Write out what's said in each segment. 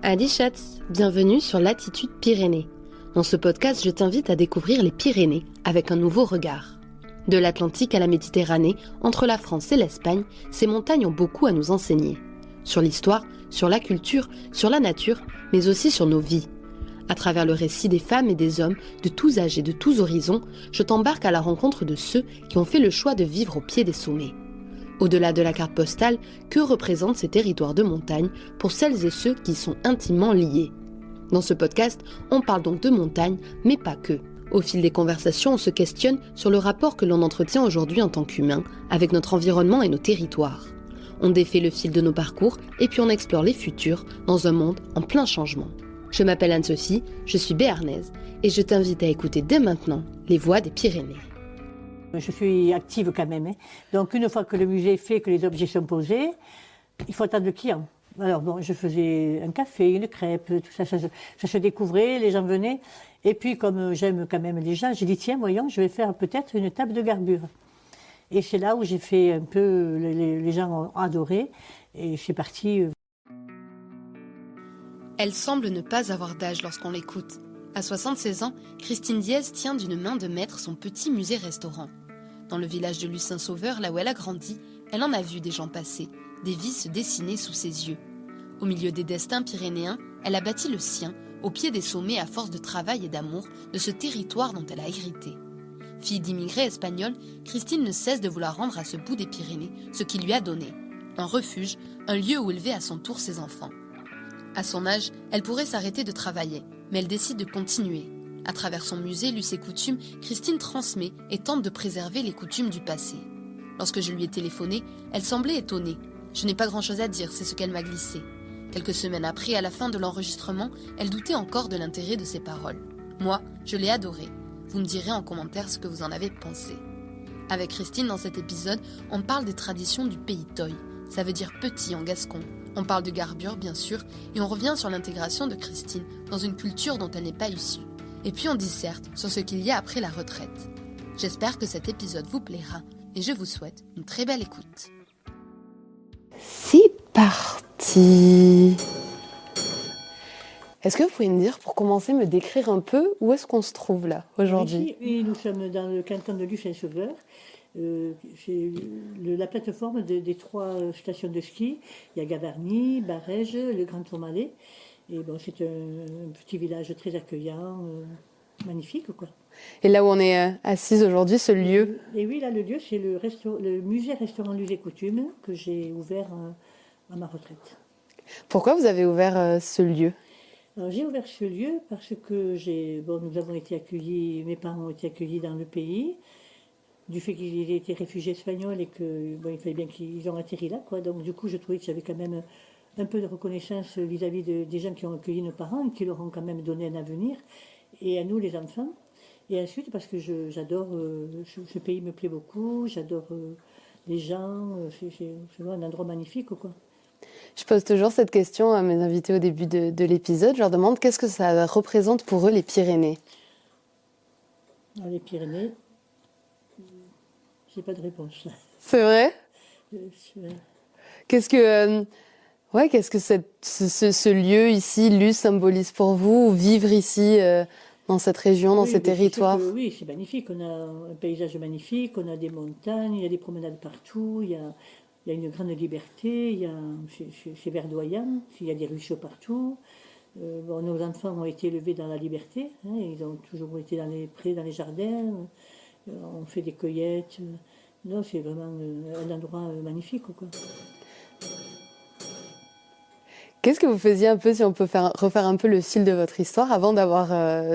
Adi Schatz, bienvenue sur Latitude Pyrénées. Dans ce podcast, je t'invite à découvrir les Pyrénées avec un nouveau regard. De l'Atlantique à la Méditerranée, entre la France et l'Espagne, ces montagnes ont beaucoup à nous enseigner. Sur l'histoire, sur la culture, sur la nature, mais aussi sur nos vies. À travers le récit des femmes et des hommes, de tous âges et de tous horizons, je t'embarque à la rencontre de ceux qui ont fait le choix de vivre au pied des sommets. Au-delà de la carte postale, que représentent ces territoires de montagne pour celles et ceux qui y sont intimement liés? Dans ce podcast, on parle donc de montagne, mais pas que. Au fil des conversations, on se questionne sur le rapport que l'on entretient aujourd'hui en tant qu'humain avec notre environnement et nos territoires. On défait le fil de nos parcours et puis on explore les futurs dans un monde en plein changement. Je m'appelle Anne-Sophie, je suis béarnaise et je t'invite à écouter dès maintenant les voix des Pyrénées. Je suis active quand même. Donc une fois que le musée est fait, que les objets sont posés, il faut attendre le client. Alors bon, je faisais un café, une crêpe, tout ça, ça se découvrait, les gens venaient. Et puis comme j'aime quand même les gens, j'ai dit tiens, voyons, je vais faire peut-être une table de garbure. Et c'est là où j'ai fait un peu, les gens ont adoré et c'est parti. Elle semble ne pas avoir d'âge lorsqu'on l'écoute. À 76 ans, Christine Diez tient d'une main de maître son petit musée-restaurant. Dans le village de Lucin-Sauveur, là où elle a grandi, elle en a vu des gens passer, des vies se dessiner sous ses yeux. Au milieu des destins pyrénéens, elle a bâti le sien, au pied des sommets à force de travail et d'amour de ce territoire dont elle a hérité. Fille d'immigrés espagnols, Christine ne cesse de vouloir rendre à ce bout des Pyrénées ce qu'il lui a donné. Un refuge, un lieu où élever à son tour ses enfants. À son âge, elle pourrait s'arrêter de travailler, mais elle décide de continuer. À travers son musée Luce et Coutumes, Christine transmet et tente de préserver les coutumes du passé. Lorsque je lui ai téléphoné, elle semblait étonnée. Je n'ai pas grand-chose à dire, c'est ce qu'elle m'a glissé. Quelques semaines après, à la fin de l'enregistrement, elle doutait encore de l'intérêt de ses paroles. Moi, je l'ai adorée. Vous me direz en commentaire ce que vous en avez pensé. Avec Christine, dans cet épisode, on parle des traditions du pays Toy. Ça veut dire petit en gascon. On parle de garbure, bien sûr, et on revient sur l'intégration de Christine dans une culture dont elle n'est pas issue. Et puis on disserte sur ce qu'il y a après la retraite. J'espère que cet épisode vous plaira, et je vous souhaite une très belle écoute. C'est parti! Est-ce que vous pouvez me dire, pour commencer, me décrire un peu où est-ce qu'on se trouve là, aujourd'hui? Ici, nous sommes dans le canton de Lucin-Sauveur. C'est la plateforme des trois stations de ski. Il y a Gavarnie, Barèges, le Grand Tourmalet. Et bon, c'est un petit village très accueillant, magnifique, quoi. Et là où on est assise aujourd'hui, ce lieu? Et oui, là, le lieu, c'est le musée-restaurant Luce et Coutumes que j'ai ouvert à ma retraite. Pourquoi vous avez ouvert ce lieu? Alors, j'ai ouvert ce lieu parce que nous avons été accueillis, mes parents ont été accueillis dans le pays, du fait qu'ils étaient réfugiés espagnols et qu'il fallait bien qu'ils ont atterri là, quoi. Donc du coup, je trouvais que j'avais quand même un peu de reconnaissance vis-à-vis des gens qui ont accueilli nos parents et qui leur ont quand même donné un avenir, et à nous, les enfants. Et ensuite, parce que j'adore, ce pays me plaît beaucoup, j'adore les gens, c'est vraiment un endroit magnifique, quoi. Je pose toujours cette question à mes invités au début de l'épisode. Je leur demande qu'est-ce que ça représente pour eux, les Pyrénées? Alors, les Pyrénées, j'ai pas de réponse. C'est vrai? Ouais. Qu'est-ce que ce lieu ici, Luce, symbolise pour vous, vivre ici, dans cette région, dans ces territoires? Oui, c'est magnifique. On a un paysage magnifique, on a des montagnes, il y a des promenades partout, il y a une grande liberté, c'est verdoyant, il y a des ruisseaux partout. Nos enfants ont été élevés dans la liberté, hein, ils ont toujours été dans les prés, dans les jardins, on fait des cueillettes. Non, c'est vraiment un endroit magnifique, quoi. Qu'est-ce que vous faisiez un peu, si on peut refaire un peu le fil de votre histoire, avant d'avoir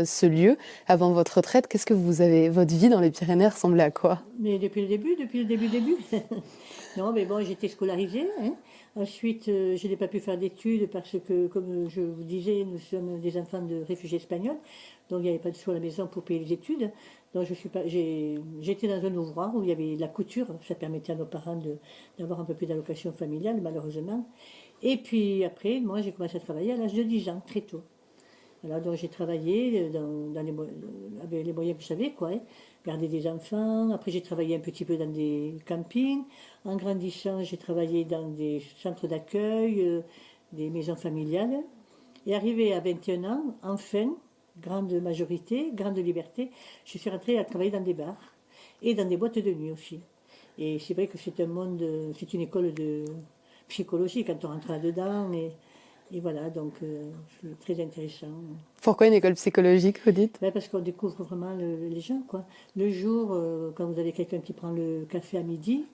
ce lieu, avant votre retraite? Qu'est-ce que votre vie dans les Pyrénées ressemblait à quoi? Mais depuis le début. Non, mais bon, j'étais scolarisée, hein. Ensuite, je n'ai pas pu faire d'études parce que, comme je vous disais, nous sommes des enfants de réfugiés espagnols, donc il n'y avait pas de sous à la maison pour payer les études. Donc j'étais dans un ouvroir où il y avait la couture, ça permettait à nos parents d'avoir un peu plus d'allocation familiale, malheureusement. Et puis après, moi, j'ai commencé à travailler à l'âge de 10 ans, très tôt. Voilà, donc j'ai travaillé avec les moyens que j'avais, quoi, hein. Garder des enfants. Après, j'ai travaillé un petit peu dans des campings. En grandissant, j'ai travaillé dans des centres d'accueil, des maisons familiales. Et arrivé à 21 ans, enfin, grande majorité, grande liberté, je suis rentrée à travailler dans des bars et dans des boîtes de nuit aussi. Et c'est vrai que c'est un monde, c'est une école de psychologie quand on rentre là-dedans. Et voilà, donc c'est très intéressant. Pourquoi une école psychologique, vous dites? Ouais, parce qu'on découvre vraiment les gens, quoi. Le jour, quand vous avez quelqu'un qui prend le café à midi,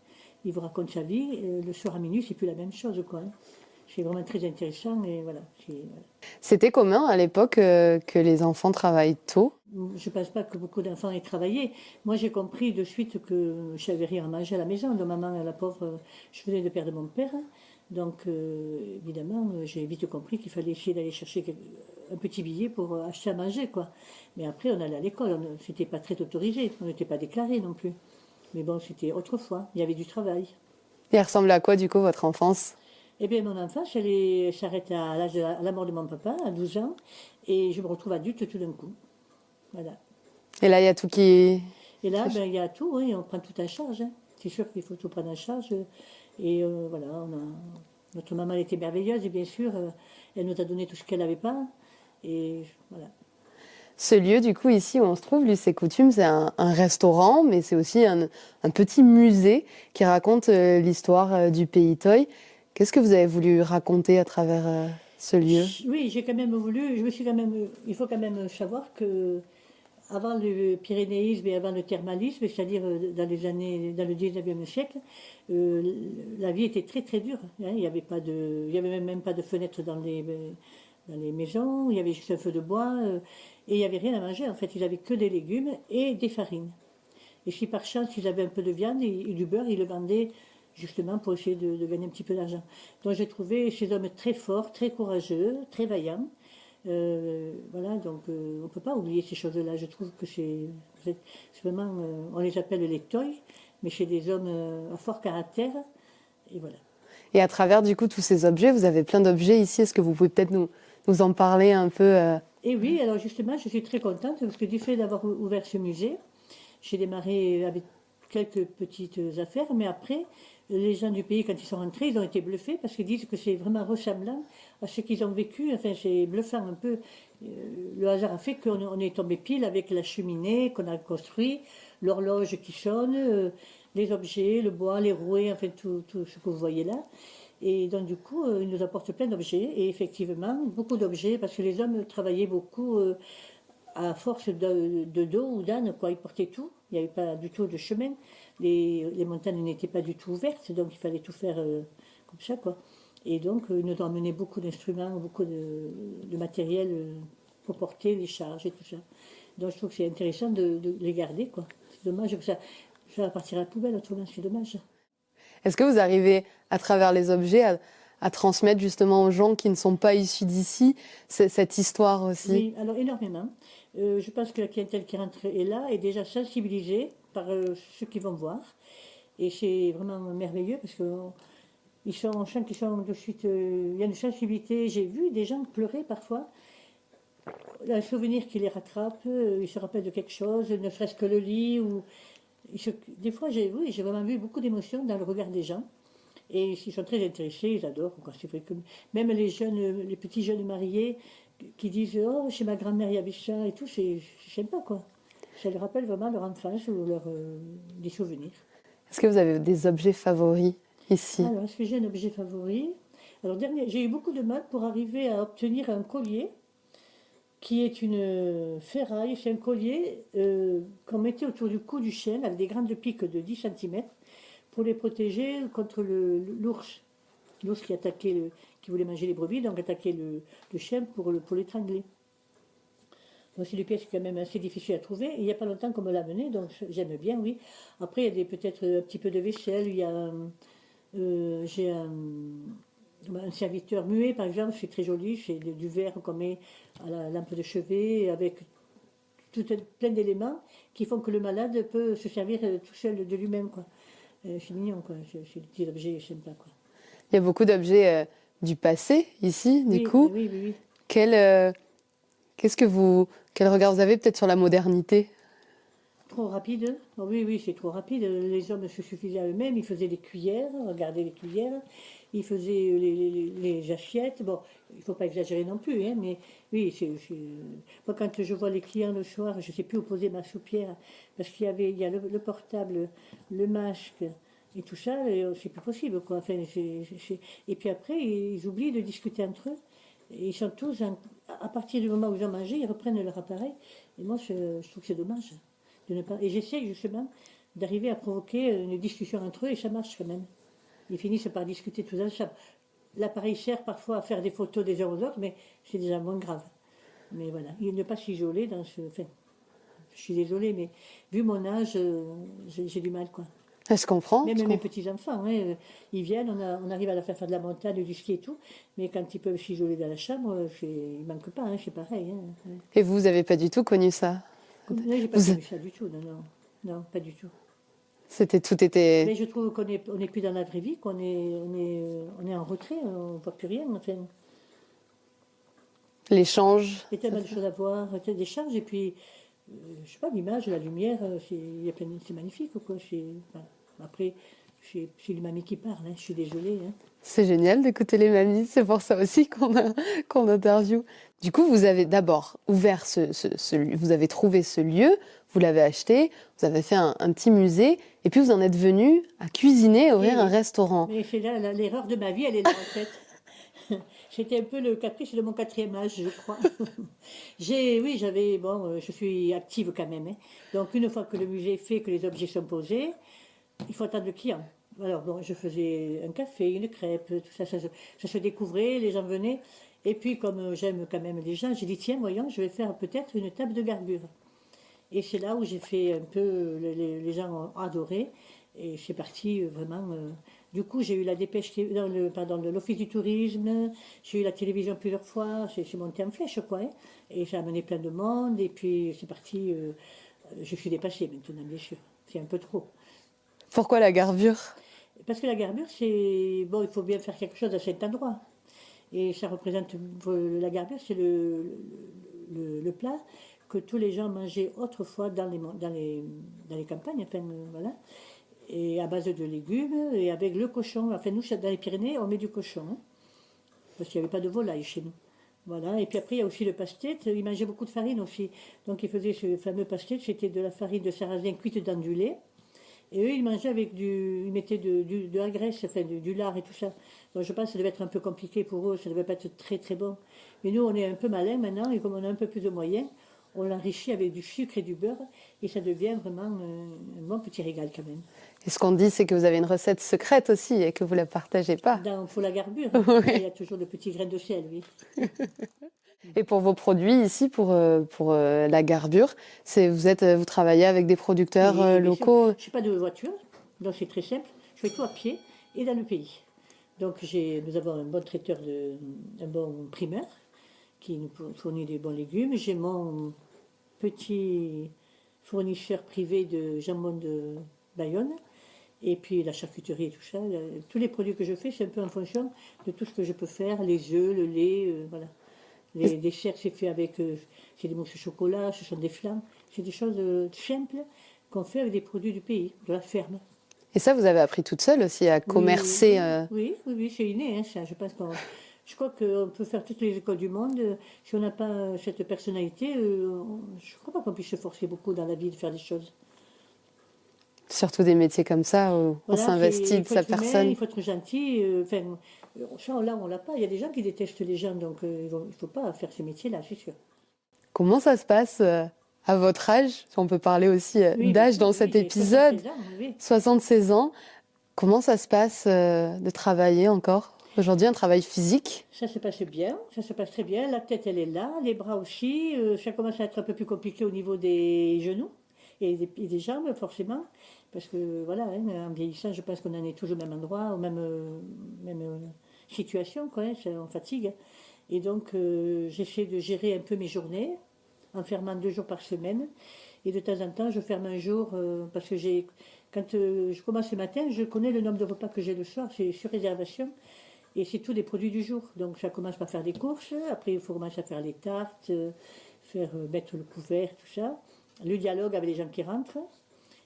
il vous raconte sa vie. Le soir à minuit, c'est plus la même chose, quoi. C'est vraiment très intéressant et voilà. Voilà. C'était commun à l'époque que les enfants travaillent tôt? Je ne pense pas que beaucoup d'enfants aient travaillé. Moi, j'ai compris de suite que je n'avais rien à manger à la maison. Donc, maman, la pauvre, je venais de perdre mon père. Donc, évidemment, j'ai vite compris qu'il fallait essayer d'aller chercher un petit billet pour acheter à manger, quoi. Mais après, on allait à l'école. C'était pas très autorisé. On n'était pas déclaré non plus. Mais bon, c'était autrefois. Il y avait du travail. Il ressemble à quoi, du coup, votre enfance? Eh bien, mon enfance, elle s'arrête à l'âge de la mort de mon papa, à 12 ans. Et je me retrouve adulte tout d'un coup. Voilà. Et là, il y a tout qui... Et là, ben, il y a tout, oui, on prend tout en charge. Hein. C'est sûr qu'il faut tout prendre en charge. Et voilà, notre maman elle était merveilleuse, et bien sûr, elle nous a donné tout ce qu'elle n'avait pas. Et voilà. Ce lieu, du coup, ici où on se trouve, Luce et Coutume, c'est un restaurant, mais c'est aussi un petit musée qui raconte l'histoire du Pays Toy. Qu'est-ce que vous avez voulu raconter à travers ce lieu? Oui, j'ai quand même voulu, il faut quand même savoir que avant le pyrénéisme et avant le thermalisme, c'est-à-dire dans le 19e siècle, la vie était très très dure. Hein. Il y avait même pas de fenêtres dans les maisons, il y avait juste un feu de bois, et il n'y avait rien à manger. En fait, ils n'avaient que des légumes et des farines. Et si par chance ils avaient un peu de viande et du beurre, ils le vendaient justement pour essayer de gagner un petit peu d'argent. Donc j'ai trouvé ces hommes très forts, très courageux, très vaillants. Voilà, donc on ne peut pas oublier ces choses-là. Je trouve que c'est vraiment, on les appelle les toys, mais c'est des hommes à fort caractère, et voilà. Et à travers, du coup, tous ces objets, vous avez plein d'objets ici. Est-ce que vous pouvez peut-être nous en parler un peu Et oui, alors justement, je suis très contente parce que du fait d'avoir ouvert ce musée, j'ai démarré avec quelques petites affaires, mais après, les gens du pays, quand ils sont rentrés, ils ont été bluffés parce qu'ils disent que c'est vraiment ressemblant à ce qu'ils ont vécu. Enfin, c'est bluffant un peu. Le hasard a fait qu'on est tombé pile avec la cheminée qu'on a construit, l'horloge qui sonne, les objets, le bois, les rouets, enfin tout ce que vous voyez là. Et donc du coup, ils nous apportent plein d'objets. Et effectivement, beaucoup d'objets, parce que les hommes travaillaient beaucoup à force de dos ou d'âne, quoi. Ils portaient tout. Il n'y avait pas du tout de chemin. Les montagnes n'étaient pas du tout ouvertes, donc il fallait tout faire comme ça, quoi. Et donc, ils nous ont amené beaucoup d'instruments, beaucoup de matériel pour porter les charges et tout ça. Donc, je trouve que c'est intéressant de les garder, quoi. C'est dommage que ça va partir à la poubelle, autrement, c'est dommage. Est-ce que vous arrivez, à travers les objets, à transmettre justement aux gens qui ne sont pas issus d'ici cette histoire aussi? Oui, alors énormément. Je pense que la clientèle qui rentre est là, est déjà sensibilisée par ceux qui vont voir. Et c'est vraiment merveilleux parce que on sent qu'ils sont de suite. Il y a une sensibilité. J'ai vu des gens pleurer parfois. Un souvenir qui les rattrape, ils se rappellent de quelque chose, ne serait-ce que le lit. Des fois, j'ai vraiment vu beaucoup d'émotions dans le regard des gens. Et ils sont très intéressés, ils adorent. C'est vrai que même les petits jeunes mariés qui disent oh, chez ma grand-mère il y avait ça et tout, c'est sympa, quoi. Ça leur rappelle vraiment leur enfance ou des souvenirs. Est-ce que vous avez des objets favoris ici? Alors, est-ce que j'ai un objet favori? Alors, j'ai eu beaucoup de mal pour arriver à obtenir un collier qui est une ferraille. C'est un collier qu'on mettait autour du cou du chien avec des grandes piques de 10 cm pour les protéger contre l'ours. L'ours qui voulait manger les brebis, donc attaquait le chien pour l'étrangler. Donc c'est une pièce quand même assez difficile à trouver. Il n'y a pas longtemps qu'on me l'a amené, donc j'aime bien, oui. Après, il y a peut-être un petit peu de vaisselle. J'ai un serviteur muet, par exemple, c'est très joli. C'est du verre qu'on met à la lampe de chevet avec plein d'éléments qui font que le malade peut se servir tout seul de lui-même, quoi. C'est mignon, quoi. C'est des petits objets sympas, quoi. Il y a beaucoup d'objets du passé ici, du coup. Oui. Quel regard vous avez peut-être sur la modernité? Trop rapide. Oh oui, c'est trop rapide. Les hommes se suffisaient à eux-mêmes. Ils faisaient des cuillères, regardez les cuillères. il faisait les assiettes. Bon, il ne faut pas exagérer non plus, hein, mais oui, moi quand je vois les clients le soir, je ne sais plus où poser ma soupière, parce il y a le portable, le masque et tout ça, et c'est plus possible, quoi. Enfin, et puis après, ils oublient de discuter entre eux. Et ils sont tous, à partir du moment où ils ont mangé, ils reprennent leur appareil. Et moi, je trouve que c'est dommage de ne pas. Et j'essaie justement d'arriver à provoquer une discussion entre eux, et ça marche quand même. Ils finissent par discuter tous ensemble. L'appareil sert parfois à faire des photos des uns aux autres, mais c'est déjà moins grave. Mais voilà, il ne pas s'isoler dans ce. Enfin, je suis désolée, mais vu mon âge, j'ai du mal, quoi. Je comprends. Même mes petits-enfants, hein, ils viennent, on arrive à leur faire de la montagne, du ski et tout, mais quand ils peuvent s'isoler dans la chambre, ils ne manquent pas, hein, c'est pareil. Hein, ouais. Et vous n'avez pas du tout connu ça? Non, j'ai pas connu ça du tout, non, non, non, pas du tout. Tout était. Mais je trouve qu'on n'est on est plus dans la vraie vie, on est en retrait, on ne voit plus rien, enfin. L'échange. Il y a tellement de choses à voir, des charges, et puis, je sais pas, l'image, la lumière, c'est magnifique, quoi. Enfin, après, c'est une mamie qui parle, hein, je suis désolée. Hein. C'est génial d'écouter les mamies, c'est pour ça aussi qu'on interviewe. Du coup, vous avez d'abord ouvert vous avez trouvé ce lieu, vous l'avez acheté, vous avez fait un petit musée, et puis vous en êtes venu à cuisiner, ouvrir un restaurant. Mais c'est là, l'erreur de ma vie, elle est là, en fait. C'était un peu le caprice de mon 4e âge, je crois. Je suis active quand même. Hein. Donc, une fois que le musée est fait, que les objets sont posés, il faut attendre le client. Alors, bon, je faisais un café, une crêpe, tout ça, ça se découvrait, les gens venaient. Et puis, comme j'aime quand même les gens, j'ai dit, tiens, voyons, je vais faire peut-être une table de garbure. Et c'est là où j'ai fait un peu, les gens ont adoré. Et c'est parti vraiment. Du coup, j'ai eu la dépêche dans l'Office du tourisme, j'ai eu la télévision plusieurs fois, c'est monté en flèche, quoi. Hein. Et ça a amené plein de monde. Et puis, c'est parti. Je suis dépassée maintenant, bien sûr. C'est un peu trop. Pourquoi la garbure? Parce que la garbure, c'est. Bon, il faut bien faire quelque chose à cet endroit. Et ça représente. La garbure, c'est le plat que tous les gens mangeaient autrefois dans les campagnes, enfin, voilà. Et à base de légumes, et avec le cochon. Enfin, nous, dans les Pyrénées, on met du cochon. Hein, parce qu'il n'y avait pas de volaille chez nous. Voilà. Et puis après, il y a aussi le pastet. Ils mangeaient beaucoup de farine aussi. Donc, ils faisaient ce fameux pastet. C'était de la farine de sarrasin cuite dans du lait. Et eux, ils mangeaient avec ils mettaient de la graisse, enfin du lard et tout ça. Donc je pense que ça devait être un peu compliqué pour eux, ça devait pas être très très bon. Mais nous, on est un peu malins maintenant, et comme on a un peu plus de moyens, on l'enrichit avec du sucre et du beurre, et ça devient vraiment un bon petit régal quand même. Et ce qu'on dit, c'est que vous avez une recette secrète aussi, et que vous la partagez pas. Pour la garbure, Ouais. il y a toujours de petits grains de sel, oui. Et pour vos produits ici, pour la garbure, vous travaillez avec des producteurs Oui, bien locaux. sûr. Je n'ai pas de voiture, donc c'est très simple. Je fais tout à pied et dans le pays. Donc nous avons un bon traiteur, un bon primeur qui nous fournit des bons légumes. J'ai mon petit fournisseur privé de jambon de Bayonne. Et puis la charcuterie et tout ça. Tous les produits que je fais, c'est un peu en fonction de tout ce que je peux faire. Les œufs, le lait, voilà. Les desserts, c'est fait avec, c'est des mousses au chocolat, ce sont des flammes. C'est des choses simples qu'on fait avec des produits du pays, de la ferme. Et ça, vous avez appris toute seule aussi à commercer. Oui, c'est inné, hein, ça. Je crois qu'on peut faire toutes les écoles du monde. Si on n'a pas cette personnalité, je ne crois pas qu'on puisse se forcer beaucoup dans la vie de faire des choses. Surtout des métiers comme ça, où Voilà, on s'investit de sa personne. Il faut être gentil. Ça, là, on l'a pas. Il y a des gens qui détestent les gens, donc il ne faut pas faire ce métier-là, c'est sûr. Comment ça se passe à votre âge? Si on peut parler aussi d'âge dans cet j'ai épisode. 76 ans, oui. 76 ans. Comment ça se passe de travailler encore aujourd'hui, un travail physique? Ça se passe bien, ça se passe très bien. La tête, elle est là, les bras aussi. Ça commence à être un peu plus compliqué au niveau des genoux et des jambes, forcément. Parce que, voilà, hein, en vieillissant, je pense qu'on en est tous au même endroit, même situation, quoi. Hein, on fatigue. Et donc, j'essaie de gérer un peu mes journées en fermant 2 jours par semaine. Et de temps en temps, je ferme un jour parce que quand je commence le matin, je connais le nombre de repas que j'ai le soir, c'est sur réservation. Et c'est tous les produits du jour. Donc ça commence par faire des courses, après il faut commencer à faire les tartes, mettre le couvert, tout ça. Le dialogue avec les gens qui rentrent.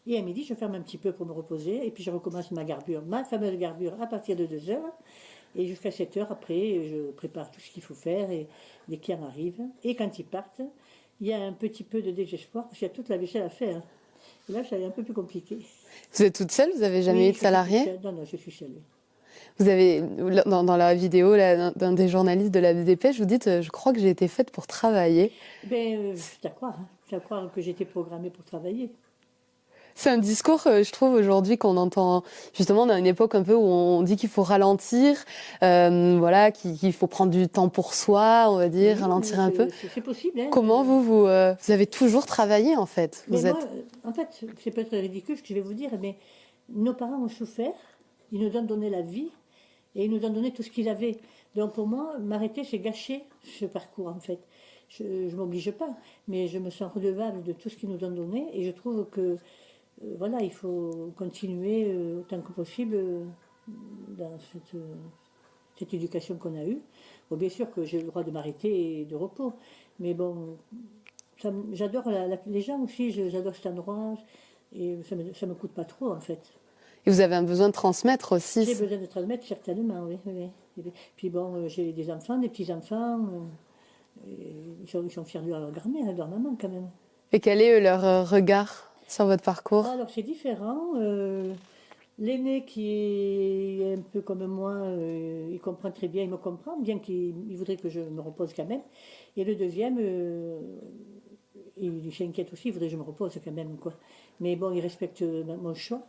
Et à midi, je ferme un petit peu pour me reposer. Et puis je recommence ma garbure, ma fameuse garbure à partir de 2 heures. Et jusqu'à 7 heures après, je prépare tout ce qu'il faut faire et les clients arrivent. Et quand ils partent, il y a un petit peu de désespoir parce qu'il y a toute la vaisselle à faire. Et là, ça est un peu plus compliqué. Vous êtes toute seule? Vous avez jamais Oui, eu de je suis toute salarié? seule. Non, je suis seule. Oui. Vous avez, dans la vidéo là, d'un des journalistes de la Dépêche, vous dites, je crois que j'ai été faite pour travailler. C'est à croire. Hein. C'est à croire que j'étais programmée pour travailler. C'est un discours, je trouve, aujourd'hui qu'on entend justement dans une époque un peu où on dit qu'il faut ralentir, voilà, qu'il faut prendre du temps pour soi, on va dire, Oui, ralentir un peu. c'est possible. Hein. Comment vous avez toujours travaillé en fait? Mais Vous moi, êtes. en fait, c'est peut-être ridicule ce que je vais vous dire, mais nos parents ont souffert, ils nous ont donné la vie et ils nous ont donné tout ce qu'ils avaient. Donc pour moi, m'arrêter, c'est gâcher ce parcours en fait. Je ne m'oblige pas, mais je me sens redevable de tout ce qu'ils nous ont donné et je trouve que voilà, il faut continuer autant que possible dans cette éducation qu'on a eue. Bon, bien sûr que j'ai le droit de m'arrêter et de repos, mais bon, j'adore les gens aussi, j'adore cet endroit et ça me coûte pas trop en fait. Et vous avez un besoin de transmettre aussi. J'ai besoin de transmettre certainement, oui, oui, oui. Puis bon, j'ai des enfants, des petits-enfants, ils sont fiers de leur grand-mère et de leur maman quand même. Et quel est leur regard sur votre parcours? Alors c'est différent. L'aîné qui est un peu comme moi, il comprend très bien, il me comprend, bien qu'il voudrait que je me repose quand même. Et le deuxième, il s'inquiète aussi, il voudrait que je me repose quand même, quoi. Mais bon, il respecte mon choix.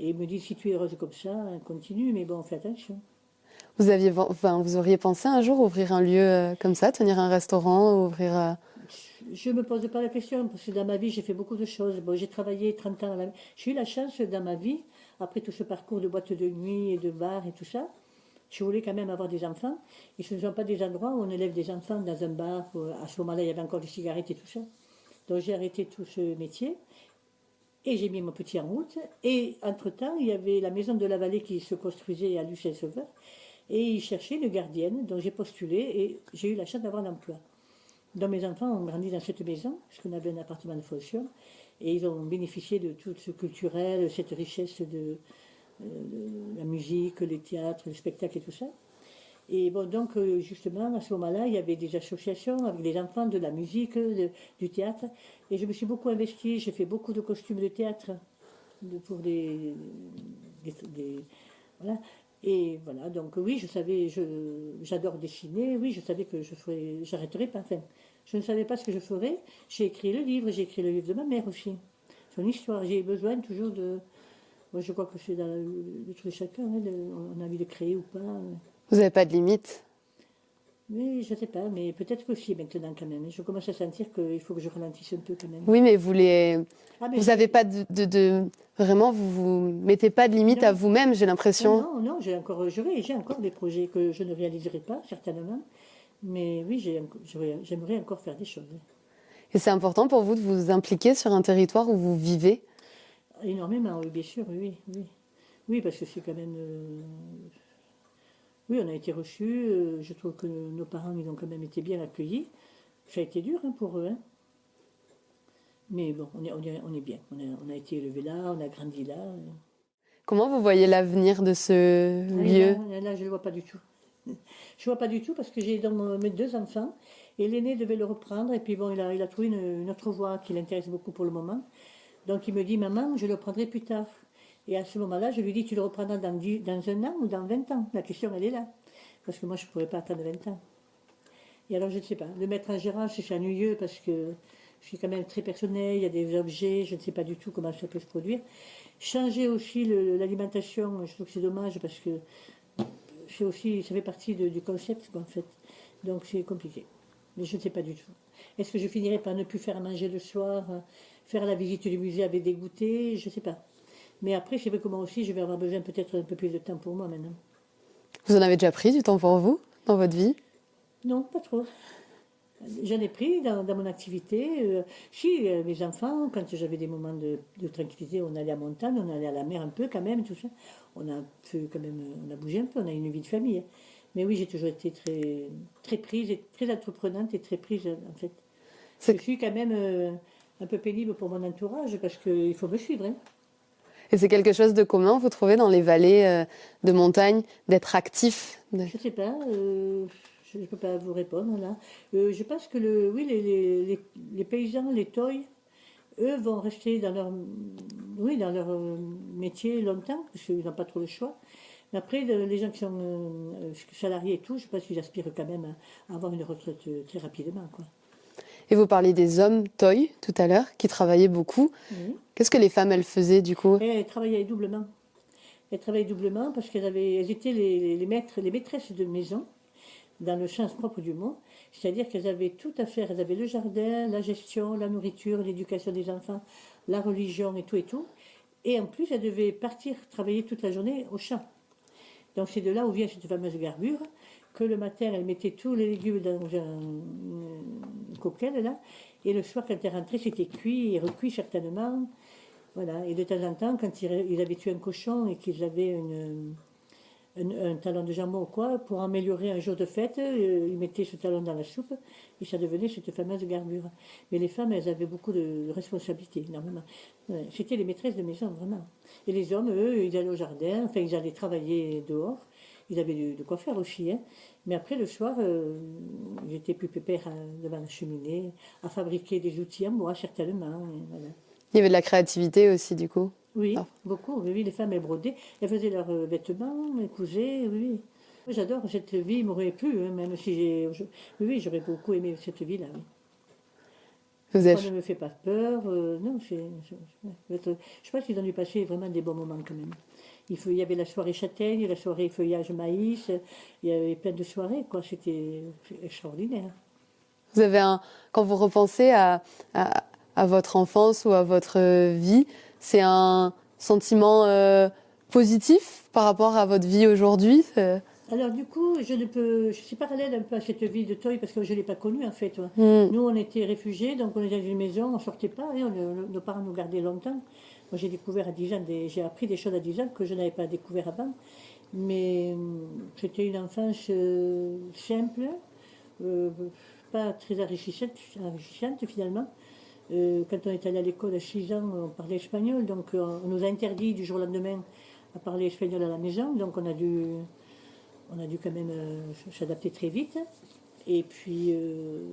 Et il me dit, si tu es heureuse comme ça, continue, mais bon, fais attention. Vous auriez pensé un jour ouvrir un lieu comme ça, tenir un restaurant, ouvrir. Je ne me pose pas la question, parce que dans ma vie, j'ai fait beaucoup de choses. Bon, j'ai travaillé 30 ans. J'ai eu la chance dans ma vie, après tout ce parcours de boîte de nuit et de bar et tout ça, je voulais quand même avoir des enfants. Et ce ne sont pas des endroits où on élève des enfants dans un bar. À ce moment-là, il y avait encore des cigarettes et tout ça. Donc j'ai arrêté tout ce métier. Et j'ai mis mon petit en route. Et entre-temps, il y avait la maison de la vallée qui se construisait à Lucien-Sauveur. Et ils cherchaient une gardienne. Donc j'ai postulé et j'ai eu la chance d'avoir l'emploi. Donc mes enfants ont grandi dans cette maison, parce qu'on avait un appartement de fonction. Et ils ont bénéficié de tout ce culturel, cette richesse de la musique, les théâtres, le spectacle et tout ça. Et bon, donc, justement, à ce moment-là, il y avait des associations avec des enfants, de la musique, du théâtre. Et je me suis beaucoup investie. J'ai fait beaucoup de costumes de théâtre pour voilà. Et voilà, donc oui, je savais, j'adore dessiner. Oui, je savais que j'arrêterais pas. Enfin, je ne savais pas ce que je ferais. J'ai écrit le livre de ma mère aussi. Son histoire. J'ai besoin toujours de. Moi, je crois que c'est dans le truc de chacun. Hein, on a envie de créer ou pas. Vous n'avez pas de limite? Oui, je ne sais pas, mais peut-être que si maintenant quand même. Je commence à sentir qu'il faut que je ralentisse un peu quand même. Oui, mais Ah, mais vous n'avez pas vraiment, vous mettez pas de limite à Non. vous-même, j'ai l'impression. Non, j'ai encore des projets que je ne réaliserai pas, certainement. Mais oui, j'aimerais encore faire des choses. Et c'est important pour vous de vous impliquer sur un territoire où vous vivez? Énormément, oui, bien sûr, oui, oui. Oui, parce que c'est quand même. Oui, on a été reçus. Je trouve que nos parents, ils ont quand même été bien accueillis. Ça a été dur hein, pour eux. Hein. Mais bon, on est bien. On a été élevés là, on a grandi là. Comment vous voyez l'avenir de ce lieu? Là, je ne le vois pas du tout. Je ne vois pas du tout parce que j'ai donc mes deux enfants et l'aîné devait le reprendre et puis bon, il a trouvé une autre voie qui l'intéresse beaucoup pour le moment. Donc il me dit, maman, je le reprendrai plus tard. Et à ce moment-là, je lui dis, tu le reprendras dans 1 an ou dans 20 ans? La question, elle est là. Parce que moi, je ne pourrais pas attendre 20 ans. Et alors, je ne sais pas. Le mettre en gérance, c'est ennuyeux parce que c'est quand même très personnel. Il y a des objets, je ne sais pas du tout comment ça peut se produire. Changer aussi l'alimentation, je trouve que c'est dommage parce que ça fait partie du concept, quoi, en fait. Donc, c'est compliqué. Mais je ne sais pas du tout. Est-ce que je finirai par ne plus faire à manger le soir, faire la visite du musée avec des goûters? Je ne sais pas. Mais après, c'est vrai que moi aussi, je vais avoir besoin peut-être un peu plus de temps pour moi maintenant. Vous en avez déjà pris du temps pour vous dans votre vie? Non, pas trop. J'en ai pris dans mon activité. Si, mes enfants, quand j'avais des moments de tranquillité, on allait à montagne, on allait à la mer un peu quand même, tout ça. On a quand même, on a bougé un peu, on a une vie de famille. Mais oui, j'ai toujours été très, très prise, et très entreprenante et très prise en fait. Je suis quand même un peu pénible pour mon entourage parce qu'il faut me suivre. Hein. Et c'est quelque chose de commun, vous trouvez, dans les vallées de montagne, d'être actif Je ne sais pas, je ne peux pas vous répondre là. Je pense que oui, les paysans, les toys, eux vont rester dans leur, oui, dans leur métier longtemps, parce qu'ils n'ont pas trop le choix. Mais après, les gens qui sont salariés et tout, je pense qu'ils aspirent quand même à avoir une retraite très rapidement, quoi. Et vous parliez des hommes toy tout à l'heure, qui travaillaient beaucoup. Oui. Qu'est-ce que les femmes, elles faisaient du coup? Et elles travaillaient doublement. Elles travaillaient doublement parce elles étaient les maîtresses de maison, dans le sens propre du mot. C'est-à-dire qu'elles avaient tout à faire. Elles avaient le jardin, la gestion, la nourriture, l'éducation des enfants, la religion et tout et tout. Et en plus, elles devaient partir travailler toute la journée au champ. Donc c'est de là où vient cette fameuse garbure, que le matin, elle mettait tous les légumes dans une coquelle, là, et le soir, quand elle rentrait, c'était cuit et recuit certainement. Voilà. Et de temps en temps, quand ils avaient tué un cochon et qu'ils avaient un talon de jambon ou quoi, pour améliorer un jour de fête, ils mettaient ce talon dans la soupe et ça devenait cette fameuse garbure. Mais les femmes, elles avaient beaucoup de responsabilités, énormément. Ouais, c'était les maîtresses de maison, vraiment. Et les hommes, eux, ils allaient au jardin, enfin, ils allaient travailler dehors. Ils avaient de quoi faire aussi, hein. Mais après, le soir, ils étaient plus pépères devant la cheminée, à fabriquer des outils en bois, certainement. Et voilà. Il y avait de la créativité aussi, du coup. Oui, Ah. beaucoup. Oui, les femmes, elles brodaient, elles faisaient leurs vêtements, elles cousaient, oui. Moi, j'adore cette vie, il m'aurait plu, hein, même si oui, j'aurais beaucoup aimé cette vie-là. Oui. Vous Ça êtes... ne me fait pas peur, non, je pense qu'ils ont dû passer vraiment des bons moments quand même. Il y avait la soirée châtaigne, la soirée feuillage maïs, il y avait plein de soirées, quoi, c'était extraordinaire. Vous avez quand vous repensez à votre enfance ou à votre vie, c'est un sentiment positif par rapport à votre vie aujourd'hui? Alors du coup, je suis parallèle un peu à cette vie de Toy parce que je ne l'ai pas connue en fait. Mm. Nous, on était réfugiés, donc on était dans une maison, on ne sortait pas, hein, nos parents nous gardaient longtemps. Moi, j'ai découvert à 10 ans, j'ai appris des choses à 10 ans que je n'avais pas découvert avant. Mais c'était une enfance simple, euh, pas très enrichissante finalement. Quand on est allé à l'école à 6 ans, on parlait espagnol, donc on nous a interdit du jour au lendemain à parler espagnol à la maison, donc on a dû quand même s'adapter très vite. Et puis,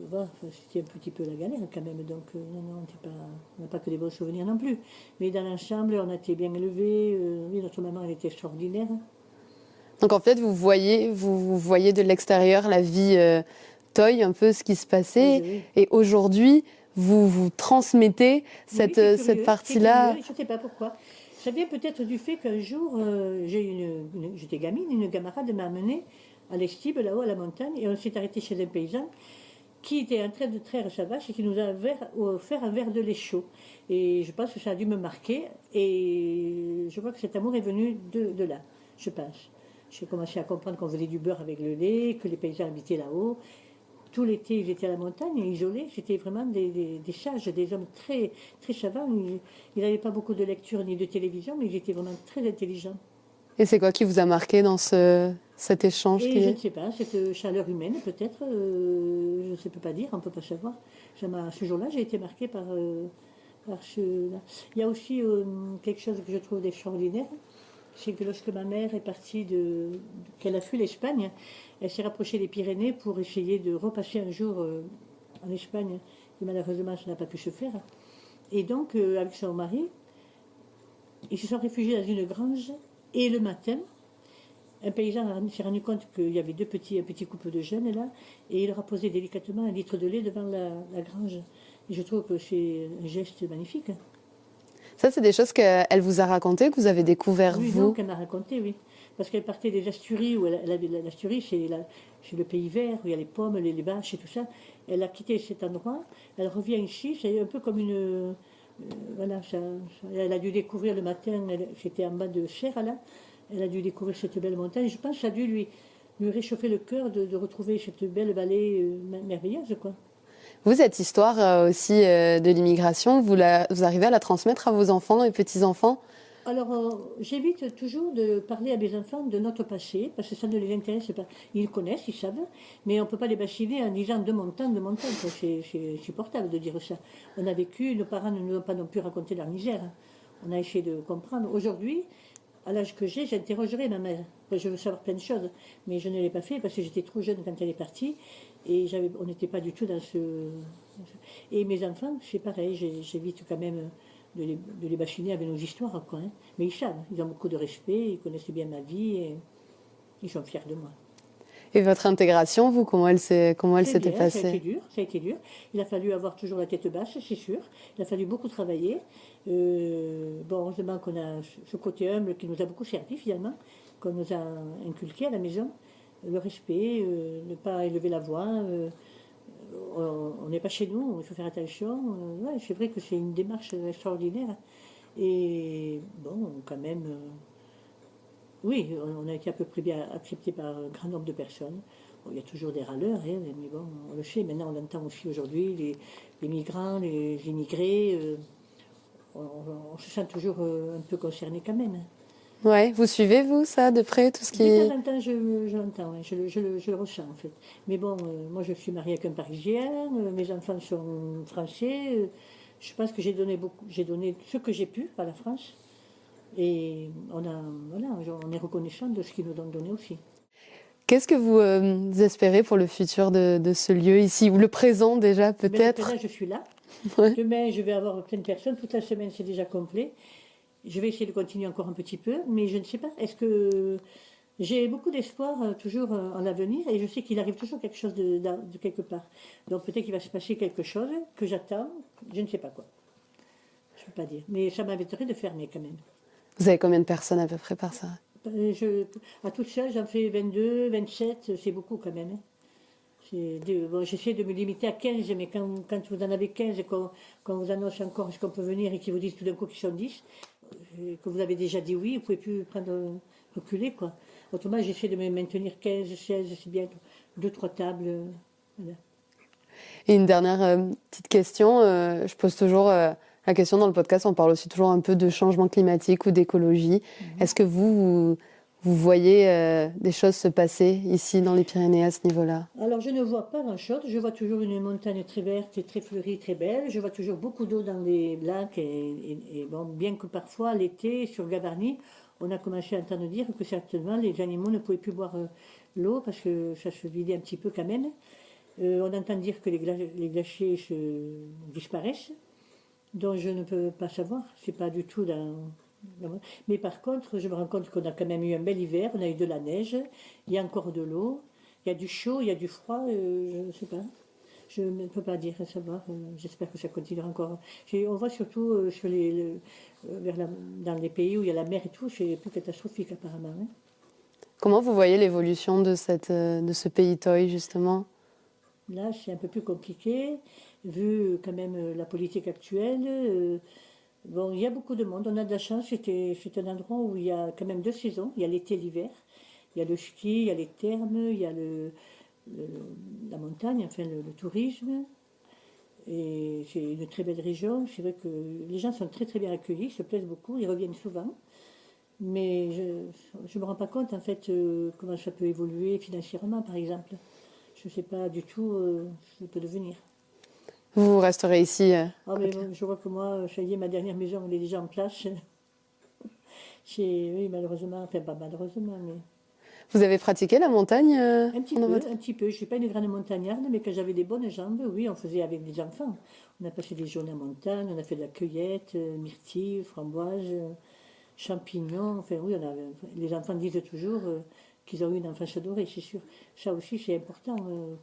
voilà, c'était un petit peu la galère quand même. Donc, non, on n'a pas que des bons souvenirs non plus. Mais dans l'ensemble, on a été bien élevés. Oui, notre maman, elle était extraordinaire. Donc en fait, vous voyez de l'extérieur la vie Toy, un peu ce qui se passait. Oui. Et aujourd'hui, vous transmettez Oui, cette partie-là. Je ne sais pas pourquoi. Ça vient peut-être du fait qu'un jour, j'étais gamine, une camarade m'a amenée à l'Estibe, là-haut, à la montagne, et on s'est arrêté chez un paysan qui était en train de traire sa vache et qui nous a offert un verre de lait chaud. Et je pense que ça a dû me marquer, et je crois que cet amour est venu de là, je pense. J'ai commencé à comprendre qu'on faisait du beurre avec le lait, que les paysans habitaient là-haut. Tout l'été, ils étaient à la montagne, isolés. C'était vraiment des sages, des hommes très, très savants. Ils n'avaient pas beaucoup de lecture ni de télévision, mais ils étaient vraiment très intelligents. Et c'est quoi qui vous a marqué dans cet échange Je ne sais pas, cette chaleur humaine peut-être, je ne peux pas dire, on ne peut pas savoir. Ce jour-là, j'ai été marquée par ce... Il y a aussi quelque chose que je trouve d'extraordinaire, c'est que lorsque ma mère est partie, qu'elle a fui l'Espagne, elle s'est rapprochée des Pyrénées pour essayer de repasser un jour en Espagne, et malheureusement ça n'a pas pu se faire. Et donc, avec son mari, ils se sont réfugiés dans une grange, et le matin, un paysan s'est rendu compte qu'il y avait un petit couple de jeunes là, et il leur a posé délicatement un litre de lait devant la grange. Et je trouve que c'est un geste magnifique. Ça, c'est des choses qu'elle vous a racontées, que vous avez découvert Oui, vous? non, qu'elle m'a raconté, oui. Parce qu'elle partait des Asturies, où l'Asturie, c'est le pays vert, où il y a les pommes, les vaches et tout ça. Elle a quitté cet endroit, elle revient ici, c'est un peu comme une... voilà, elle a dû découvrir le matin, c'était en bas de Serra, là, elle a dû découvrir cette belle montagne. Je pense que ça a dû lui réchauffer le cœur de retrouver cette belle vallée merveilleuse, quoi. Vous, cette histoire aussi de l'immigration, vous arrivez à la transmettre à vos enfants et petits-enfants? Alors, j'évite toujours de parler à mes enfants de notre passé, parce que ça ne les intéresse pas. Ils connaissent, ils savent, mais on ne peut pas les bassiner en disant de mon temps, quoi. C'est insupportable de dire ça. On a vécu, nos parents ne nous ont pas non plus raconté leur misère. on a essayé de comprendre. Aujourd'hui, à l'âge que j'ai, j'interrogerai ma mère. Je veux savoir plein de choses, mais je ne l'ai pas fait parce que j'étais trop jeune quand elle est partie et on n'était pas du tout dans ce... Et mes enfants, c'est pareil, j'évite quand même de les bassiner avec nos histoires, quoi, hein. Mais ils savent, ils ont beaucoup de respect, ils connaissent bien ma vie et ils sont fiers de moi. Et votre intégration, vous, comment elle s'était Ça a passée? été dur, ça a été dur. Il a fallu avoir toujours la tête basse, c'est sûr. Il a fallu beaucoup travailler. Bon, heureusement qu'on a ce côté humble qui nous a beaucoup servi finalement, qu'on nous a inculqué à la maison. Le respect, ne pas élever la voix. On n'est pas chez nous, il faut faire attention. Ouais, c'est vrai que c'est une démarche extraordinaire. Et bon, quand même, oui, on a été à peu près bien accepté par un grand nombre de personnes. Bon, il y a toujours des râleurs, hein, mais bon, on le sait. Maintenant, on l'entend aussi aujourd'hui, les migrants, les immigrés. On se sent toujours un peu concerné quand même. Ouais, vous suivez, vous, ça, de près, tout ce qui... De temps en temps, je l'entends, hein, je le ressens en fait. Mais bon, moi je suis mariée avec un Parisien, mes enfants sont français. Je pense que j'ai donné ce que j'ai pu à la France. Et voilà, on est reconnaissant de ce qu'ils nous ont donné aussi. Qu'est-ce que vous espérez pour le futur de ce lieu ici, ou le présent déjà, peut-être? Maintenant, je suis là. Ouais. Demain, je vais avoir plein de personnes. Toute la semaine, c'est déjà complet. Je vais essayer de continuer encore un petit peu, mais je ne sais pas. Est-ce que j'ai beaucoup d'espoir toujours en l'avenir et je sais qu'il arrive toujours quelque chose de quelque part. Donc peut-être qu'il va se passer quelque chose que j'attends. Je ne sais pas quoi. Je ne peux pas dire. Mais ça m'embêterait de fermer quand même. Vous avez combien de personnes à peu près par ça? À toute seule, j'en fais 22, 27, c'est beaucoup quand même, hein. Bon, j'essaie de me limiter à 15, mais quand vous en avez 15 et qu'on vous annonce encore ce qu'on peut venir et qu'ils vous disent tout d'un coup qu'ils sont 10, que vous avez déjà dit oui, vous ne pouvez plus reculer, quoi. Autrement, j'essaie de me maintenir 15, 16, c'est bien, 2-3 tables. Voilà. Et une dernière petite question, je pose toujours la question dans le podcast, on parle aussi toujours un peu de changement climatique ou d'écologie. Est-ce que vous voyez des choses se passer ici dans les Pyrénées à ce niveau-là? Alors, je ne vois pas grand-chose. Je vois toujours une montagne très verte et très fleurie, très belle. Je vois toujours beaucoup d'eau dans les lacs. Et bon, bien que parfois, l'été, sur Gavarnie, on a commencé à entendre dire que certainement les animaux ne pouvaient plus boire l'eau parce que ça se vidait un petit peu quand même. On entend dire que les glaciers disparaissent, donc je ne peux pas savoir. C'est pas du tout Mais par contre, je me rends compte qu'on a quand même eu un bel hiver, on a eu de la neige, il y a encore de l'eau, il y a du chaud, il y a du froid, je ne sais pas. Je ne peux pas dire, savoir. J'espère que ça continuera encore. On voit surtout dans les pays où il y a la mer et tout, c'est plus catastrophique apparemment, hein. Comment vous voyez l'évolution de ce pays Toy, justement? Là, c'est un peu plus compliqué, vu quand même la politique actuelle. Bon, il y a beaucoup de monde, on a de la chance, c'est un endroit où il y a quand même 2 saisons, il y a l'été et l'hiver. Il y a le ski, il y a les thermes, il y a la montagne, enfin le tourisme. Et c'est une très belle région. C'est vrai que les gens sont très très bien accueillis, se plaisent beaucoup, ils reviennent souvent. Mais je ne me rends pas compte en fait comment ça peut évoluer financièrement par exemple. Je ne sais pas du tout ce que ça peut devenir. Vous resterez ici Ah, mais bon, je vois que moi, ça y est, ma dernière maison, elle est déjà en place. Oui, malheureusement, enfin pas malheureusement, mais Vous avez pratiqué la montagne un petit pendant peu, votre... un petit peu. Je ne suis pas une grande montagnarde, mais quand j'avais des bonnes jambes, oui, on faisait avec des enfants. On a passé des journées en montagne, on a fait de la cueillette, myrtilles, framboises, champignons. Enfin, oui, les enfants disent toujours qu'ils ont eu une enfance dorée, c'est sûr. Ça aussi, c'est important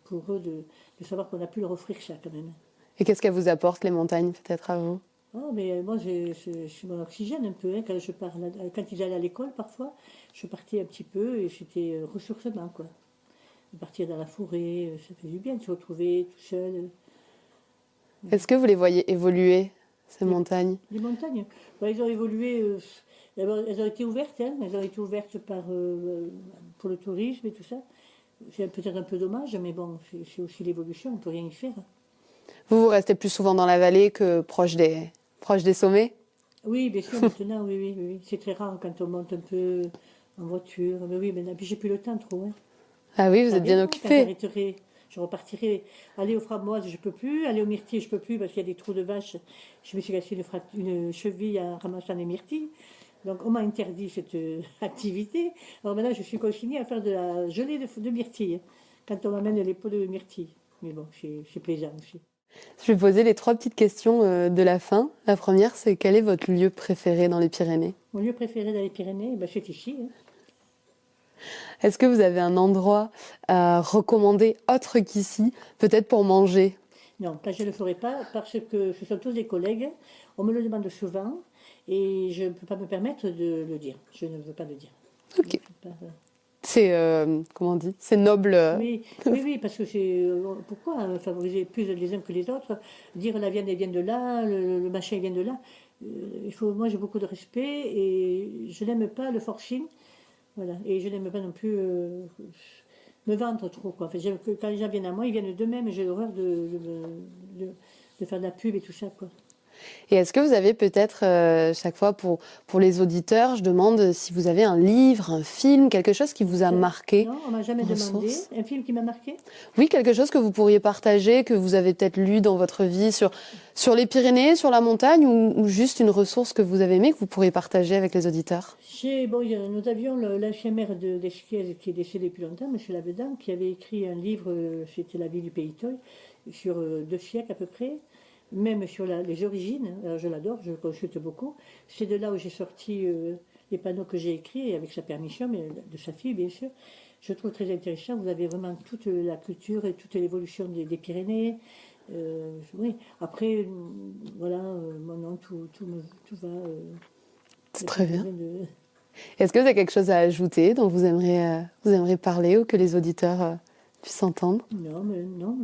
pour eux de savoir qu'on a pu leur offrir ça quand même. Et qu'est-ce qu'elles vous apportent, les montagnes, peut-être, à vous? Oh, mais moi, je suis mon oxygène un peu, hein, quand je pars, quand ils allaient à l'école, parfois, je partais un petit peu et c'était ressourcement, quoi. De partir dans la forêt, ça fait du bien de se retrouver tout seul. Est-ce que vous les voyez évoluer, ces montagnes? Les montagnes, bah, elles ont évolué, elles ont été ouvertes, hein, elles ont été ouvertes pour le tourisme et tout ça. C'est peut-être un peu dommage, mais bon, c'est aussi l'évolution, on ne peut rien y faire. Vous restez plus souvent dans la vallée que proche des sommets? Oui, bien sûr, maintenant, oui. C'est très rare quand on monte un peu en voiture. Mais oui, maintenant, puis j'ai plus le temps trop, hein. Ah oui, vous êtes bien Quand occupé. Je repartirai. Aller aux framboises, je peux plus. Aller aux myrtilles, je peux plus parce qu'il y a des trous de vache. Je me suis cassé une cheville en ramassant les myrtilles. Donc on m'a interdit cette activité. Alors maintenant, je suis consignée à faire de la gelée de myrtilles quand on m'amène les pots de myrtilles. Mais bon, c'est plaisant aussi. Je vais poser les 3 petites questions de la fin. La première, c'est quel est votre lieu préféré dans les Pyrénées? Mon lieu préféré dans les Pyrénées, c'est ici. Est-ce que vous avez un endroit à recommander autre qu'ici, peut-être pour manger? Non, ça je ne le ferai pas parce que ce sont tous des collègues. On me le demande souvent et je ne peux pas me permettre de le dire. Je ne veux pas le dire. Ok. C'est, comment on dit? C'est noble. Oui, parce que c'est... Pourquoi favoriser plus les uns que les autres? Dire la viande, elle vient de là, le machin, il vient de là. Moi, j'ai beaucoup de respect et je n'aime pas le forcing. Voilà. Et je n'aime pas non plus me vendre trop, quoi. Enfin, j'aime que quand les gens viennent à moi, ils viennent d'eux-mêmes et j'ai l'horreur de faire de la pub et tout ça, quoi. Et est-ce que vous avez peut-être, chaque fois pour les auditeurs, je demande si vous avez un livre, un film, quelque chose qui vous a marqué? Non, on m'a jamais demandé. Un film qui m'a marqué? Oui, quelque chose que vous pourriez partager, que vous avez peut-être lu dans votre vie sur les Pyrénées, sur la montagne, ou juste une ressource que vous avez aimée, que vous pourriez partager avec les auditeurs? Nous avions l'ancien maire d'Esquiez qui est décédé depuis longtemps, M. Lavedan, qui avait écrit un livre, c'était La vie du Pays Toy, sur 2 siècles à peu près. Même sur les origines, alors je l'adore, je le consulte beaucoup. C'est de là où j'ai sorti les panneaux que j'ai écrits, avec sa permission, mais de sa fille, bien sûr. Je trouve très intéressant. Vous avez vraiment toute la culture et toute l'évolution des Pyrénées. Oui. Après, voilà, mon nom, tout va. C'est très bien. Est-ce que vous avez quelque chose à ajouter dont vous aimeriez parler ou que les auditeurs puissent entendre? Non,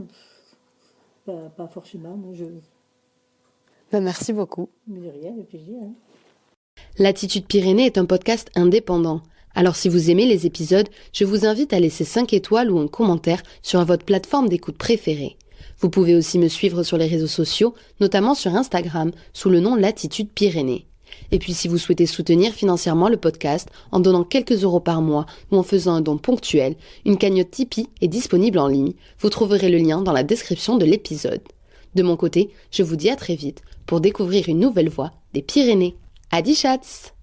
pas forcément. Non, merci beaucoup. Mais de rien, de plaisir. Hein. Latitude Pyrénées est un podcast indépendant. Alors si vous aimez les épisodes, je vous invite à laisser 5 étoiles ou un commentaire sur votre plateforme d'écoute préférée. Vous pouvez aussi me suivre sur les réseaux sociaux, notamment sur Instagram, sous le nom Latitude Pyrénées. Et puis si vous souhaitez soutenir financièrement le podcast en donnant quelques euros par mois ou en faisant un don ponctuel, une cagnotte Tipeee est disponible en ligne. Vous trouverez le lien dans la description de l'épisode. De mon côté, je vous dis à très vite pour découvrir une nouvelle voie des Pyrénées. Adi Schatz!